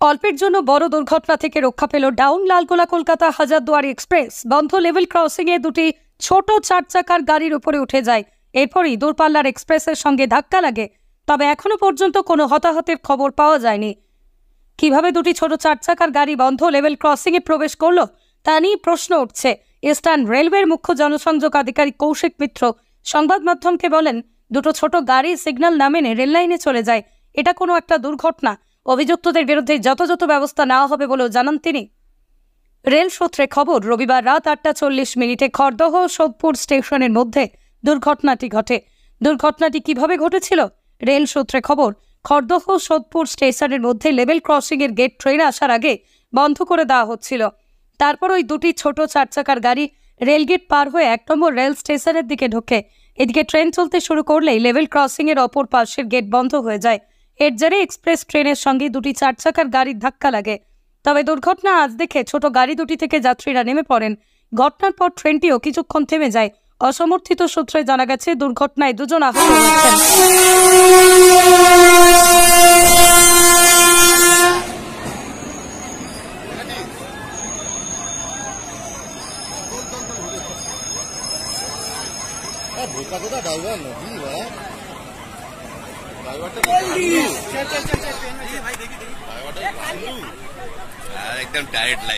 অল্পের জন্য বড় দুর্ঘটনা থেকে রক্ষা পেল ডাউন লালগোলা কলকাতা হাজারদুয়ারি এক্সপ্রেস। বন্ধ লেভেল ক্রসিং এ দুটি ছোট 4 চাকার গাড়ির উপরে উঠে যায়। এরপরই দূরপাল্লার এক্সপ্রেসের সঙ্গে ধাক্কা লাগে। তবে এখনো পর্যন্ত কোনো হতাহতের খবর পাওয়া যায়নি। কিভাবে দুটি ছোট 4 চাকার গাড়ি বন্ধ লেভেল ক্রসিং এ প্রবেশ করলো তা নিয়ে প্রশ্ন উঠছে। ইস্টার্ন রেলওয়ের মুখ্য জনসংযোগ আধিকারিক কৌশিক মিত্র সংবাদ মাধ্যমকে বলেন, দুটো ছোট গাড়ি সিগন্যাল না মেনে রেল লাইনে চলে যায়। এটা কোনো একটা দুর্ঘটনা। অভিযুক্তদের বিরুদ্ধে যথাযথ ব্যবস্থা নেওয়া হবে বলেও জানান তিনি। রেল সূত্রে খবর, রবিবার রাত 8:40 খড়দহ সোদপুর স্টেশনের মধ্যে দুর্ঘটনাটি ঘটে। দুর্ঘটনাটি কিভাবে ঘটেছিল? রেল সূত্রে খবর, খড়দহ সোদপুর স্টেশনের মধ্যে লেভেল ক্রসিং এর গেট ট্রেন আসার আগে বন্ধ করে দেওয়া হচ্ছিল। তারপর ওই দুটি ছোট 4 চাকার গাড়ি রেলগেট পার হয়ে 1 নম্বর রেল স্টেশনের দিকে ঢোকে। এদিকে ট্রেন চলতে শুরু করলেই লেভেল ক্রসিং এর অপর পাশের গেট বন্ধ হয়ে যায়। এর জেরে এক্সপ্রেস ট্রেনের সঙ্গে দুটি 4 চাকার গাড়ির ধাক্কা লাগে। তবে দুর্ঘটনা আজ দেখে ছোট গাড়ি দুটি থেকে যাত্রীরা নেমে পড়েন। ঘটনার পর ট্রেনটিও কিছুক্ষণ থেমে যায়। অসমর্থিত সূত্রে জানা গেছে, দুর্ঘটনায় 2 জন আহত হয়েছেন। एकदम टायर्ड लाइफ।